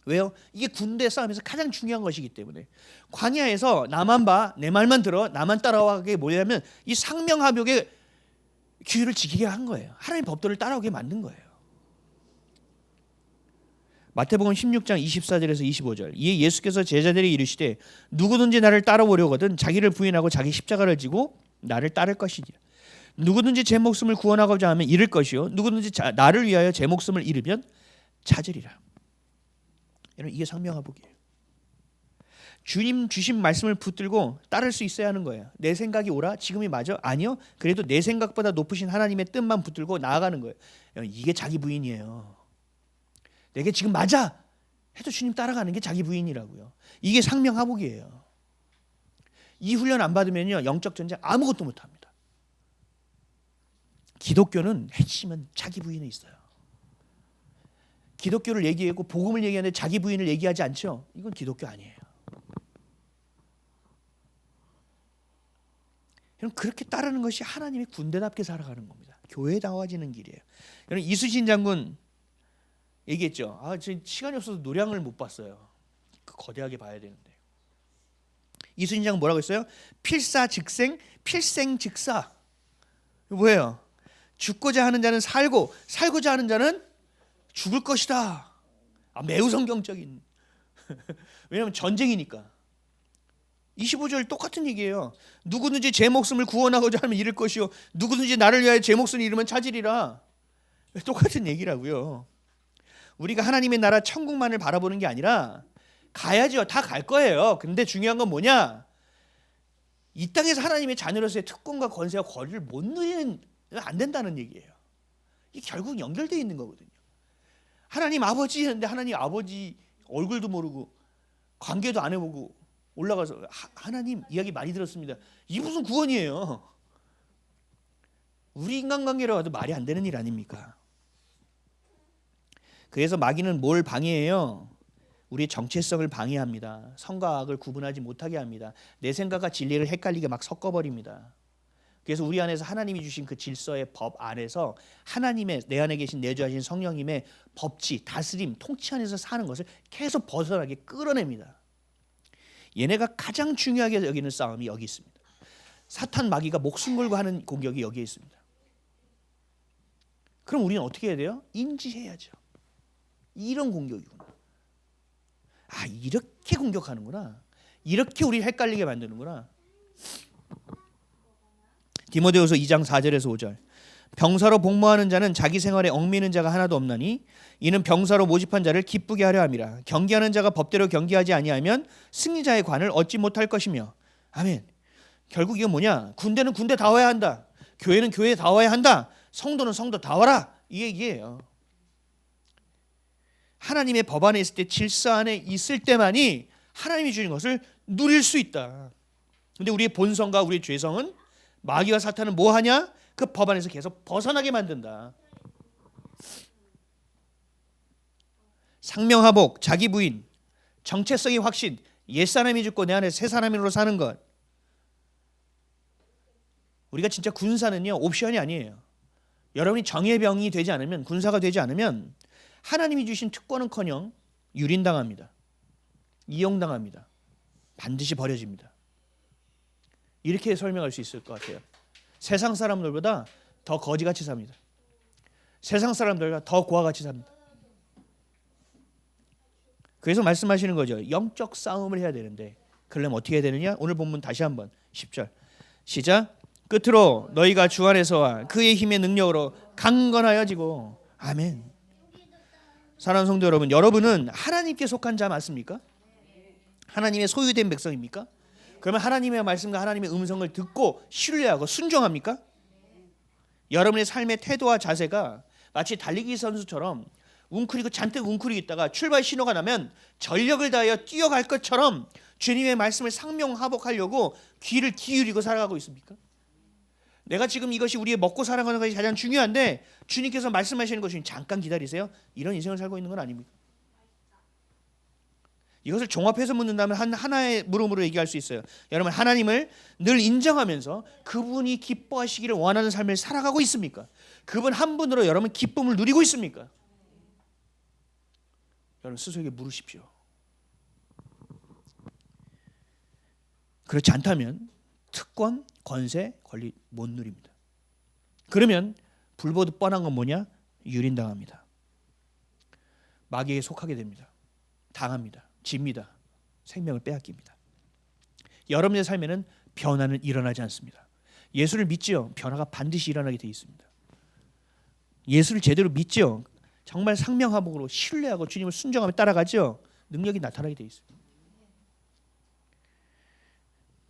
왜요? 이게 군대 싸움에서 가장 중요한 것이기 때문에. 광야에서 나만 봐, 내 말만 들어, 나만 따라와게 뭐냐면 이 상명하복의 규율을 지키게 한 거예요. 하나님의 법도를 따라오게 만든 거예요. 마태복음 16장 24절에서 25절 이에 예수께서 제자들이 이르시되 누구든지 나를 따라오려거든 자기를 부인하고 자기 십자가를 지고 나를 따를 것이니라. 누구든지 제 목숨을 구원하고자 하면 잃을 것이요 누구든지 나를 위하여 제 목숨을 잃으면 찾으리라. 여러분, 이게 상명하복이에요. 주님 주신 말씀을 붙들고 따를 수 있어야 하는 거예요. 내 생각이 옳아? 지금이 맞아? 아니요. 그래도 내 생각보다 높으신 하나님의 뜻만 붙들고 나아가는 거예요. 이게 자기 부인이에요. 내게 지금 맞아 해도 주님 따라가는 게 자기 부인이라고요. 이게 상명하복이에요. 이 훈련 안 받으면요, 영적 전쟁 아무것도 못합니다. 기독교는 핵심은 자기 부인에 있어요. 기독교를 얘기하고 복음을 얘기하는데 자기 부인을 얘기하지 않죠? 이건 기독교 아니에요. 여러분, 그렇게 따르는 것이 하나님의 군대답게 살아가는 겁니다. 교회다워지는 길이에요. 여러분, 이수신 장군 얘기했죠. 저 시간이 없어서 노량을 못 봤어요. 그 거대하게 봐야 되는데. 이수신 장군 뭐라고 했어요? 필사즉생, 필생즉사. 뭐예요? 죽고자 하는 자는 살고, 살고자 하는 자는 죽을 것이다. 매우 성경적인. 왜냐하면 전쟁이니까. 25절 똑같은 얘기예요. 누구든지 제 목숨을 구원하고자 하면 잃을 것이요, 누구든지 나를 위하여 제 목숨을 잃으면 찾으리라. 똑같은 얘기라고요. 우리가 하나님의 나라 천국만을 바라보는 게 아니라 가야죠. 다 갈 거예요. 근데 중요한 건 뭐냐? 이 땅에서 하나님의 자녀로서의 특권과 권세와 권리를 못 누리는 안 된다는 얘기예요. 이게 결국 연결되어 있는 거거든요. 하나님 아버지 했는데 하나님 아버지 얼굴도 모르고 관계도 안 해보고 올라가서 하나님 이야기 많이 들었습니다. 이게 무슨 구원이에요? 우리 인간관계로 와도 말이 안 되는 일 아닙니까? 그래서 마귀는 뭘 방해해요? 우리의 정체성을 방해합니다. 선과 악을 구분하지 못하게 합니다. 내 생각과 진리를 헷갈리게 막 섞어버립니다. 그래서 우리 안에서 하나님이 주신 그 질서의 법 안에서 하나님의 내 안에 계신 내주하신 성령님의 법치, 다스림, 통치 안에서 사는 것을 계속 벗어나게 끌어냅니다. 얘네가 가장 중요하게 여기는 싸움이 여기 있습니다. 사탄 마귀가 목숨 걸고 하는 공격이 여기에 있습니다. 그럼 우리는 어떻게 해야 돼요? 인지해야죠. 이런 공격이구나. 이렇게 공격하는구나. 이렇게 우리 헷갈리게 만드는구나. 디모데후서 2장 4절에서 5절. 병사로 복무하는 자는 자기 생활에 얽매이는 자가 하나도 없나니 이는 병사로 모집한 자를 기쁘게 하려 함이라. 경기하는 자가 법대로 경기하지 아니하면 승리자의 관을 얻지 못할 것이며. 아멘. 결국 이건 뭐냐? 군대는 군대다워야 한다. 교회는 교회다워야 한다. 성도는 성도다워라. 이 얘기예요. 하나님의 법 안에 있을 때, 질서 안에 있을 때만이 하나님이 주신 것을 누릴 수 있다. 근데 우리의 본성과 우리의 죄성은, 마귀와 사탄은 뭐 하냐? 그 법 안에서 계속 벗어나게 만든다. 상명하복, 자기 부인, 정체성의 확신, 옛사람이 죽고 내 안에 새 사람으로 사는 것. 우리가 진짜 군사는요, 옵션이 아니에요. 여러분이 정예병이 되지 않으면, 군사가 되지 않으면 하나님이 주신 특권은커녕 유린당합니다. 이용당합니다. 반드시 버려집니다. 이렇게 설명할 수 있을 것 같아요. 세상 사람들보다 더 거지같이 삽니다. 세상 사람들보다 더 고아같이 삽니다. 그래서 말씀하시는 거죠. 영적 싸움을 해야 되는데 그러려면 어떻게 해야 되느냐? 오늘 본문 다시 한번 10절 시작. 끝으로 너희가 주 안에서와 그의 힘의 능력으로 강건하여지고. 아멘. 사랑하는 성도 여러분, 여러분은 하나님께 속한 자 맞습니까? 하나님의 소유된 백성입니까? 그러면 하나님의 말씀과 하나님의 음성을 듣고 신뢰하고 순종합니까? 여러분의 삶의 태도와 자세가 마치 달리기 선수처럼 웅크리고 잔뜩 웅크리고 있다가 출발 신호가 나면 전력을 다하여 뛰어갈 것처럼 주님의 말씀을 상명하복하려고 귀를 기울이고 살아가고 있습니까? 내가 지금 이것이 우리의 먹고 살아가는 것이 가장 중요한데 주님께서 말씀하시는 것이 잠깐 기다리세요. 이런 인생을 살고 있는 건 아닙니까? 이것을 종합해서 묻는다면 하나의 물음으로 얘기할 수 있어요. 여러분, 하나님을 늘 인정하면서 그분이 기뻐하시기를 원하는 삶을 살아가고 있습니까? 그분 한 분으로 여러분 기쁨을 누리고 있습니까? 여러분 스스로에게 물으십시오. 그렇지 않다면 특권, 권세, 권리 못 누립니다. 그러면 불보듯 뻔한 건 뭐냐? 유린당합니다. 마귀에게 속하게 됩니다. 당합니다. 집니다. 생명을 빼앗깁니다. 여러분의 삶에는 변화는 일어나지 않습니다. 예수를 믿지요? 변화가 반드시 일어나게 되어 있습니다. 예수를 제대로 믿지요? 정말 상명하복으로 신뢰하고 주님을 순종하며 따라가죠? 능력이 나타나게 되어 있습니다.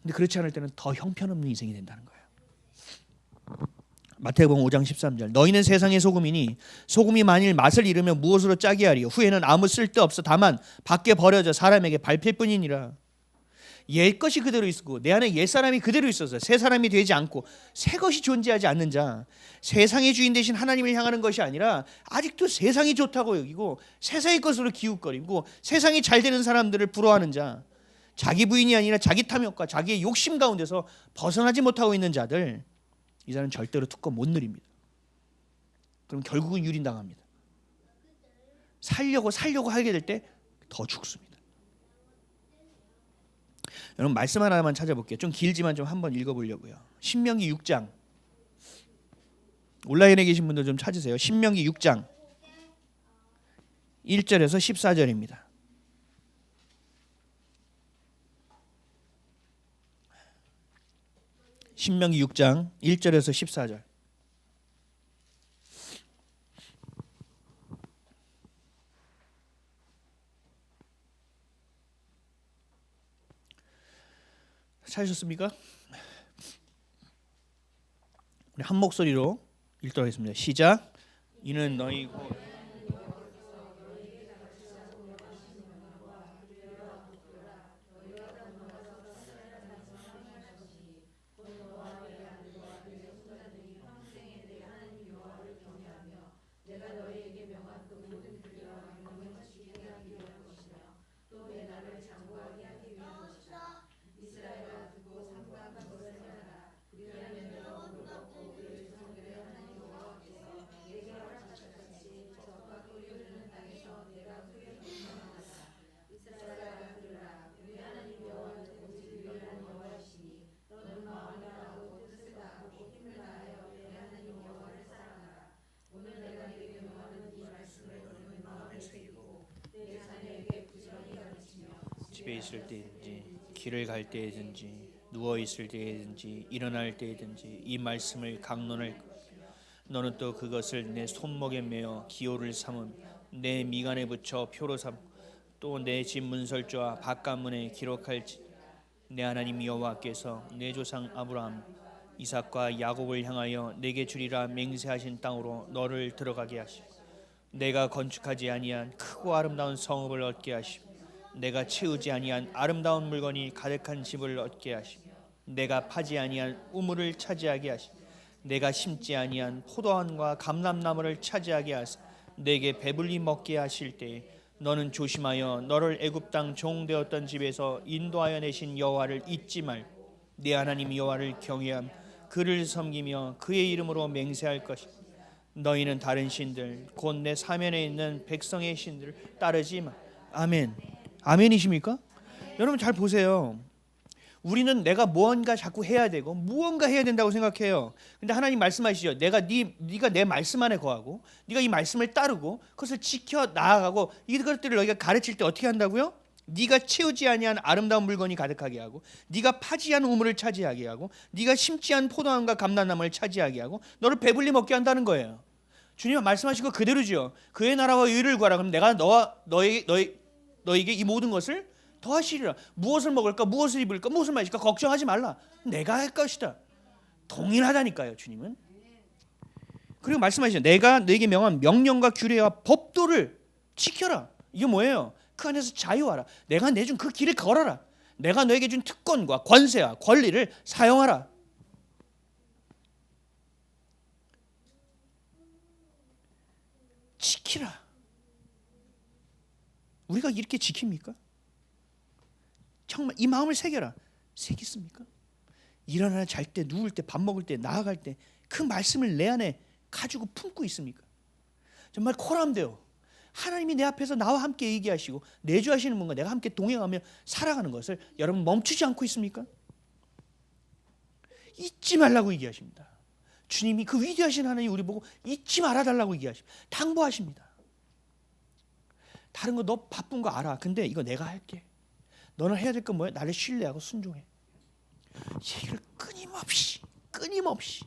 근데 그렇지 않을 때는 더 형편없는 인생이 된다는 거예요. 마태복음 5장 13절 너희는 세상의 소금이니 소금이 만일 맛을 잃으면 무엇으로 짜게 하리요 후에는 아무 쓸데없어 다만 밖에 버려져 사람에게 밟힐 뿐이니라. 옛 것이 그대로 있고 내 안에 옛 사람이 그대로 있어서 새 사람이 되지 않고 새 것이 존재하지 않는 자 세상의 주인 대신 하나님을 향하는 것이 아니라 아직도 세상이 좋다고 여기고 세상의 것으로 기웃거리고 세상이 잘 되는 사람들을 부러워하는 자 자기 부인이 아니라 자기 탐욕과 자기의 욕심 가운데서 벗어나지 못하고 있는 자들 이 사람은 절대로 특권 못 누립니다. 그럼 결국은 유린당합니다. 살려고 하게 될 때 더 죽습니다. 여러분 말씀 하나만 찾아볼게요. 좀 길지만 좀 한번 읽어보려고요. 신명기 6장 온라인에 계신 분들 좀 찾으세요. 신명기 6장 1절에서 14절입니다. 신명기 6장 1절에서 14절. 찾으셨습니까? 우리 한 목소리로 읽도록 하겠습니다. 시작. 이는 너희 곧 집에 있을 때든지 길을 갈 때든지 누워 있을 때든지 일어날 때든지 이 말씀을 강론할 너는 또 그것을 내 손목에 메어 기호를 삼으며 내 미간에 붙여 표로 삼 또 내 집 문설주와 바깥문에 기록할지 내 하나님 여호와께서 내 조상 아브라함 이삭과 야곱을 향하여 내게 주리라 맹세하신 땅으로 너를 들어가게 하시고 내가 건축하지 아니한 크고 아름다운 성읍을 얻게 하시고 내가 채우지 아니한 아름다운 물건이 가득한 집을 얻게 하시고 내가 파지 아니한 우물을 차지하게 하시고 내가 심지 아니한 포도원과 감람나무를 차지하게 하사 내게 배불리 먹게 하실 때에 너는 조심하여 너를 애굽 땅 종되었던 집에서 인도하여 내신 여호와를 잊지 말고 내 하나님 여호와를 경외함 그를 섬기며 그의 이름으로 맹세할 것이다. 너희는 다른 신들 곧 내 사면에 있는 백성의 신들을 따르지 마. 아멘. 아멘이십니까? 여러분 잘 보세요. 우리는 내가 무언가 자꾸 해야 되고 무언가 해야 된다고 생각해요. 근데 하나님 말씀하시죠. 네가 내 말씀 안에 거하고 네가 이 말씀을 따르고 그것을 지켜 나아가고 이것들을 너희가 가르칠 때 어떻게 한다고요? 네가 채우지 아니한 아름다운 물건이 가득하게 하고 네가 파지 않은 우물을 차지하게 하고 네가 심지 않은 포도원과 감람나무를 차지하게 하고 너를 배불리 먹게 한다는 거예요. 주님은 말씀하신 거 그대로지요. 그의 나라와 의를 구하라. 그럼 내가 너에게 이 모든 것을 더하시리라. 무엇을 먹을까 무엇을 입을까 무엇을 마실까 걱정하지 말라. 내가 할 것이다. 동일하다니까요. 주님은. 그리고 말씀하시죠. 내가 너에게 명한 명령과 규례와 법도를 지켜라. 이게 뭐예요? 그 안에서 자유하라. 내가 내준 그 길을 걸어라. 내가 너에게 준 특권과 권세와 권리를 사용하라. 지키라. 우리가 이렇게 지킵니까? 정말 이 마음을 새겨라. 새겼습니까? 일어나 잘 때, 누울 때, 밥 먹을 때, 나아갈 때 그 말씀을 내 안에 가지고 품고 있습니까? 정말 코람돼요. 하나님이 내 앞에서 나와 함께 얘기하시고 내주하시는 분과 내가 함께 동행하며 살아가는 것을 여러분 멈추지 않고 있습니까? 잊지 말라고 얘기하십니다. 주님이 그 위대하신 하나님 우리 보고 잊지 말아달라고 얘기하십니다. 당부하십니다. 다른 거 너 바쁜 거 알아. 근데 이거 내가 할게. 너는 해야 될 건 뭐야? 나를 신뢰하고 순종해. 얘기를 끊임없이.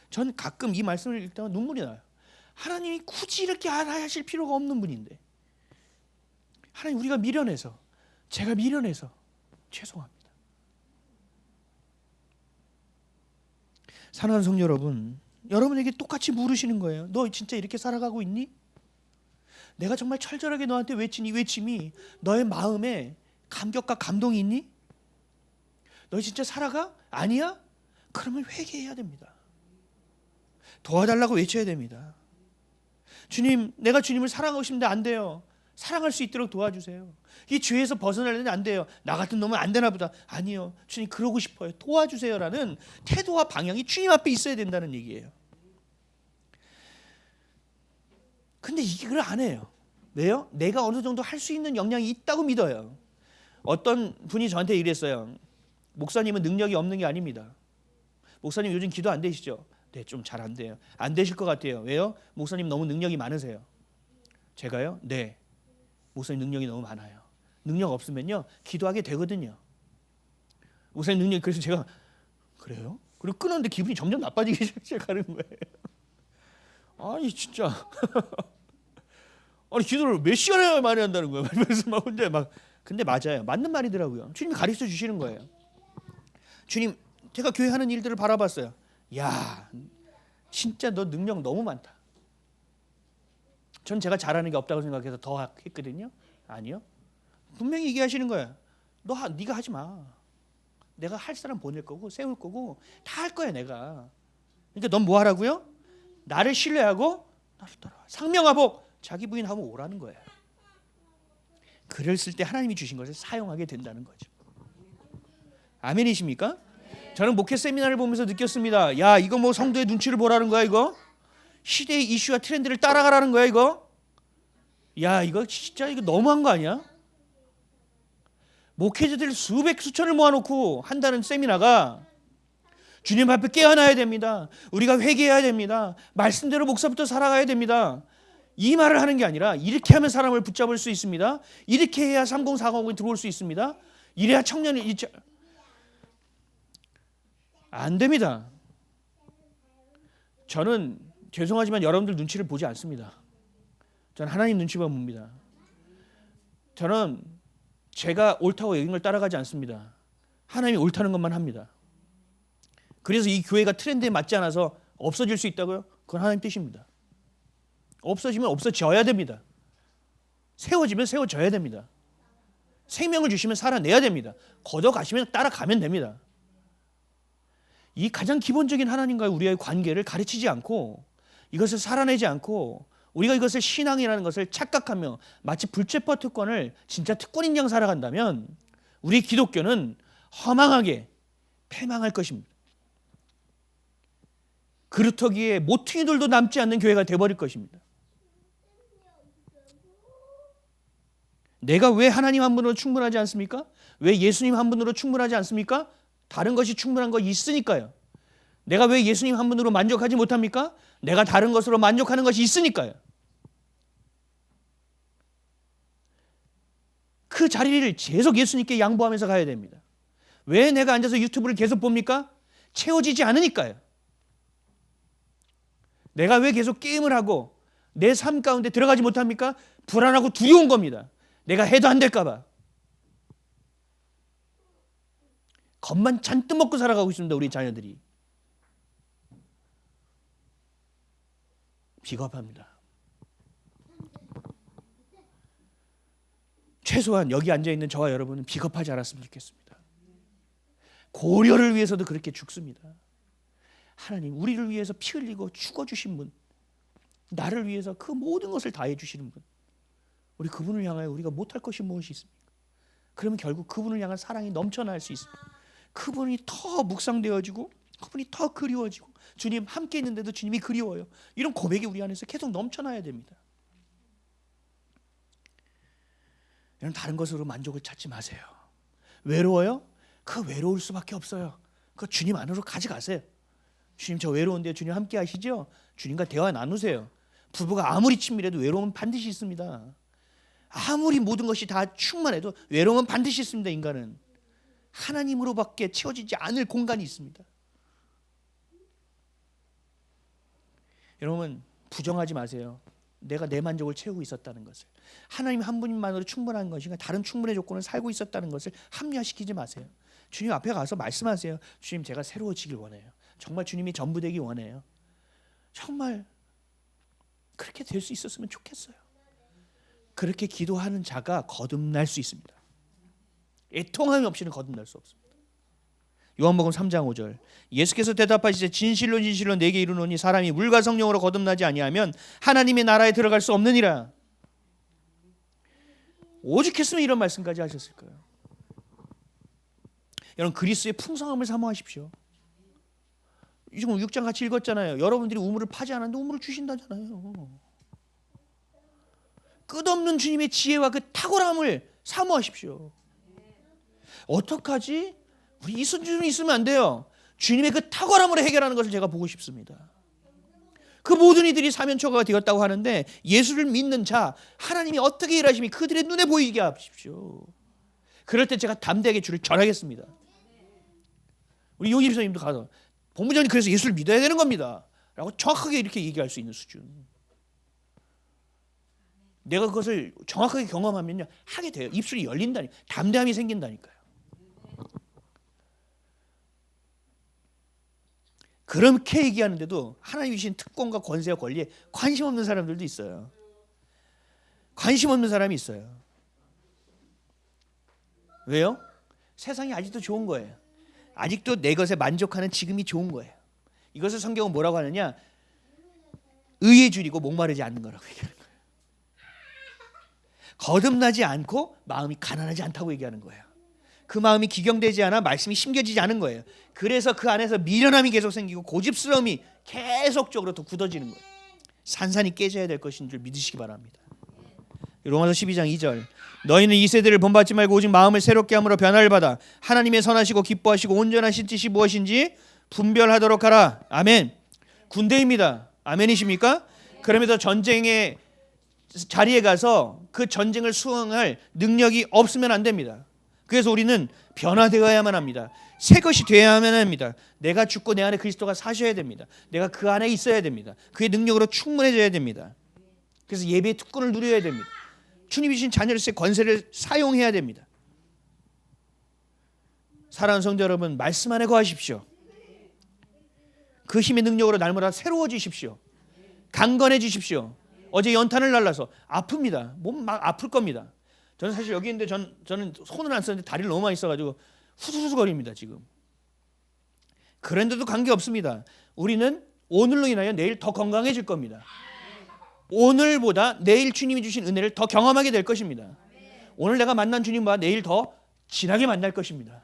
전 가끔 이 말씀을 읽다가 눈물이 나요. 하나님이 굳이 이렇게 하실 필요가 없는 분인데 하나님 우리가 미련해서 제가 미련해서 죄송합니다. 사랑하는 성도 여러분, 여러분에게 똑같이 물으시는 거예요. 너 진짜 이렇게 살아가고 있니? 내가 정말 철저하게 너한테 외친 이 외침이 너의 마음에 감격과 감동이 있니? 너 진짜 살아가? 아니야? 그러면 회개해야 됩니다. 도와달라고 외쳐야 됩니다. 주님, 내가 주님을 사랑하고 싶은데 안 돼요. 사랑할 수 있도록 도와주세요. 이 죄에서 벗어나려면 안 돼요. 나 같은 놈은 안 되나 보다. 아니요, 주님 그러고 싶어요. 도와주세요라는 태도와 방향이 주님 앞에 있어야 된다는 얘기예요. 근데 이걸 안 해요. 왜요? 내가 어느 정도 할 수 있는 역량이 있다고 믿어요. 어떤 분이 저한테 이랬어요. 목사님은 능력이 없는 게 아닙니다. 목사님 요즘 기도 안 되시죠? 네, 좀 잘 안 돼요. 안 되실 것 같아요. 왜요? 목사님 너무 능력이 많으세요. 제가요? 네, 목사님 능력이 너무 많아요. 능력 없으면요 기도하게 되거든요. 목사님 능력, 그래서 제가 그래요? 그리고 끊었는데 기분이 점점 나빠지기 시작하는 거예요. 아니 진짜 아니 기도를 몇 시간이나 많이 한다는 거예요. 그래서 막 혼자 막, 근데 맞아요. 맞는 말이더라고요. 주님이 가르쳐 주시는 거예요. 주님, 제가 교회 하는 일들을 바라봤어요. 야, 진짜 너 능력 너무 많다. 전 제가 잘하는 게 없다고 생각해서 더 했거든요. 아니요. 분명히 얘기하시는 거예요. 네가 하지 마. 내가 할 사람 보낼 거고 세울 거고 다 할 거야 내가. 그러니까 넌 뭐 하라고요? 나를 신뢰하고 나를 따라와. 상명하복 자기 부인하고 오라는 거예요. 그랬을 때 하나님이 주신 것을 사용하게 된다는 거죠. 아멘이십니까? 저는 목회 세미나를 보면서 느꼈습니다. 야, 이거 뭐 성도의 눈치를 보라는 거야 이거? 시대의 이슈와 트렌드를 따라가라는 거야 이거? 야, 이거 진짜 이거 너무한 거 아니야? 목회자들 수백 수천을 모아놓고 한다는 세미나가 주님 앞에 깨어나야 됩니다. 우리가 회개해야 됩니다. 말씀대로 목사부터 살아가야 됩니다. 이 말을 하는 게 아니라 이렇게 하면 사람을 붙잡을 수 있습니다. 이렇게 해야 3040에 들어올 수 있습니다. 이래야 청년이 안 됩니다. 저는 죄송하지만 여러분들 눈치를 보지 않습니다. 저는 하나님 눈치만 봅니다. 저는 제가 옳다고 여긴 걸 따라가지 않습니다. 하나님이 옳다는 것만 합니다. 그래서 이 교회가 트렌드에 맞지 않아서 없어질 수 있다고요? 그건 하나님 뜻입니다. 없어지면 없어져야 됩니다. 세워지면 세워져야 됩니다. 생명을 주시면 살아내야 됩니다. 걷어가시면 따라가면 됩니다. 이 가장 기본적인 하나님과의 우리의 관계를 가르치지 않고 이것을 살아내지 않고 우리가 이것을 신앙이라는 것을 착각하며 마치 불체포 특권을 진짜 특권인 양 살아간다면 우리 기독교는 허망하게 패망할 것입니다. 그루터기에 모퉁이들도 남지 않는 교회가 되어버릴 것입니다. 내가 왜 하나님 한 분으로 충분하지 않습니까? 왜 예수님 한 분으로 충분하지 않습니까? 다른 것이 충분한 거 있으니까요. 내가 왜 예수님 한 분으로 만족하지 못합니까? 내가 다른 것으로 만족하는 것이 있으니까요. 그 자리를 계속 예수님께 양보하면서 가야 됩니다. 왜 내가 앉아서 유튜브를 계속 봅니까? 채워지지 않으니까요. 내가 왜 계속 게임을 하고 내 삶 가운데 들어가지 못합니까? 불안하고 두려운 겁니다. 내가 해도 안 될까 봐. 겁만 잔뜩 먹고 살아가고 있습니다. 우리 자녀들이. 비겁합니다. 최소한 여기 앉아있는 저와 여러분은 비겁하지 않았으면 좋겠습니다. 고려를 위해서도 그렇게 죽습니다. 하나님, 우리를 위해서 피 흘리고 죽어주신 분, 나를 위해서 그 모든 것을 다해 주시는 분, 우리 그분을 향하여 우리가 못할 것이 무엇이 있습니까? 그러면 결국 그분을 향한 사랑이 넘쳐날 수 있습니다. 그분이 더 묵상되어지고 그분이 더 그리워지고 주님 함께 있는데도 주님이 그리워요. 이런 고백이 우리 안에서 계속 넘쳐나야 됩니다. 여러분, 다른 것으로 만족을 찾지 마세요. 외로워요? 그 외로울 수밖에 없어요. 그 주님 안으로 가져가세요. 주님, 저 외로운데 주님 함께 하시죠? 주님과 대화 나누세요. 부부가 아무리 친밀해도 외로움은 반드시 있습니다. 아무리 모든 것이 다 충만해도 외로움은 반드시 있습니다. 인간은 하나님으로밖에 채워지지 않을 공간이 있습니다. 여러분, 부정하지 마세요. 내가 내 만족을 채우고 있었다는 것을. 하나님 한 분만으로 충분한 것인가 다른 충분의 조건을 살고 있었다는 것을 합리화시키지 마세요. 주님 앞에 가서 말씀하세요. 주님, 제가 새로워지길 원해요. 정말 주님이 전부 되기 원해요. 정말 그렇게 될 수 있었으면 좋겠어요. 그렇게 기도하는 자가 거듭날 수 있습니다. 애통함이 없이는 거듭날 수 없습니다. 요한복음 3장 5절 예수께서 대답하시되 진실로 진실로 내게 이르노니 사람이 물과 성령으로 거듭나지 아니하면 하나님의 나라에 들어갈 수 없느니라. 오죽했으면 이런 말씀까지 하셨을까요? 여러분 그리스도의 풍성함을 사모하십시오. 지금 6장 같이 읽었잖아요. 여러분들이 우물을 파지 않았는데 우물을 주신다잖아요. 끝없는 주님의 지혜와 그 탁월함을 사모하십시오. 어떡하지? 우리 이 수준이 있으면 안 돼요. 주님의 그 탁월함으로 해결하는 것을 제가 보고 싶습니다. 그 모든 이들이 사면초가가 되었다고 하는데 예수를 믿는 자 하나님이 어떻게 일하심이 그들의 눈에 보이게 하십시오. 그럴 때 제가 담대하게 주를 전하겠습니다. 우리 용희 집사님도 가서 본부장님 그래서 예수를 믿어야 되는 겁니다 라고 정확하게 이렇게 얘기할 수 있는 수준. 내가 그것을 정확하게 경험하면요 하게 돼요. 입술이 열린다니 담대함이 생긴다니까요. 그렇게 얘기하는데도 하나님이 주신 특권과 권세와 권리에 관심 없는 사람들도 있어요. 관심 없는 사람이 있어요. 왜요? 세상이 아직도 좋은 거예요. 아직도 내 것에 만족하는 지금이 좋은 거예요. 이것을 성경은 뭐라고 하느냐? 의에 줄이고 목마르지 않는 거라고 얘기하는 거예요. 거듭나지 않고 마음이 가난하지 않다고 얘기하는 거예요. 그 마음이 기경되지 않아 말씀이 심겨지지 않은 거예요. 그래서 그 안에서 미련함이 계속 생기고 고집스러움이 계속적으로 더 굳어지는 거예요. 산산이 깨져야 될 것인 줄 믿으시기 바랍니다. 로마서 12장 2절 너희는 이 세대를 본받지 말고 오직 마음을 새롭게 함으로 변화를 받아 하나님의 선하시고 기뻐하시고 온전하신 뜻이 무엇인지 분별하도록 하라. 아멘. 군대입니다. 아멘이십니까? 그러면서 전쟁의 자리에 가서 그 전쟁을 수행할 능력이 없으면 안 됩니다. 그래서 우리는 변화되어야만 합니다. 새 것이 되어야만 합니다. 내가 죽고 내 안에 그리스도가 사셔야 됩니다. 내가 그 안에 있어야 됩니다. 그의 능력으로 충분해져야 됩니다. 그래서 예배의 특권을 누려야 됩니다. 주님이 주신 자녀로서의 권세를 사용해야 됩니다. 사랑하는 성도 여러분, 말씀 안에 거하십시오. 그 힘의 능력으로 날마다 새로워지십시오. 강건해지십시오. 어제 연탄을 날라서 아픕니다. 몸 막 아플 겁니다. 저는 사실 여기 있는데 저는 손을 안 썼는데 다리를 너무 많이 써가지고 후두두거립니다 지금. 그런데도 관계없습니다. 우리는 오늘로 인하여 내일 더 건강해질 겁니다. 오늘보다 내일 주님이 주신 은혜를 더 경험하게 될 것입니다. 오늘 내가 만난 주님과 내일 더 진하게 만날 것입니다.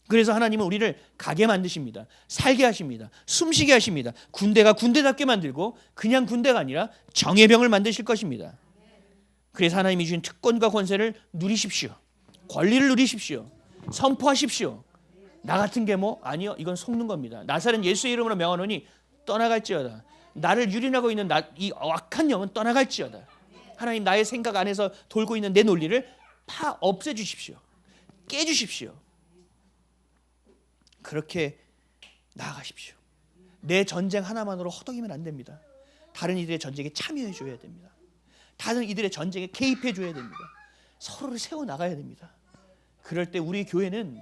그래서 하나님은 우리를 가게 만드십니다. 살게 하십니다. 숨쉬게 하십니다. 군대가 군대답게 만들고 그냥 군대가 아니라 정예병을 만드실 것입니다. 그래서 하나님이 주신 특권과 권세를 누리십시오. 권리를 누리십시오. 선포하십시오. 나 같은 게 뭐? 아니요. 이건 속는 겁니다. 나사렛 예수의 이름으로 명하노니 떠나갈지어다. 나를 유린하고 있는 이 악한 영은 떠나갈지어다. 하나님 나의 생각 안에서 돌고 있는 내 논리를 없애주십시오. 깨주십시오. 그렇게 나아가십시오. 내 전쟁 하나만으로 허덕이면 안 됩니다. 다른 이들의 전쟁에 참여해 줘야 됩니다. 다른 이들의 전쟁에 개입해 줘야 됩니다. 서로를 세워나가야 됩니다. 그럴 때 우리 교회는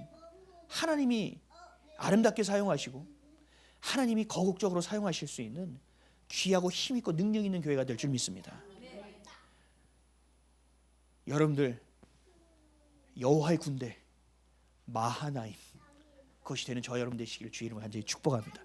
하나님이 아름답게 사용하시고 하나님이 거국적으로 사용하실 수 있는 귀하고 힘있고 능력 있는 교회가 될 줄 믿습니다. 여러분들 여호와의 군대 마하나임 그것이 되는 저 여러분 되시기를 주의 이름으로 간절히 축복합니다.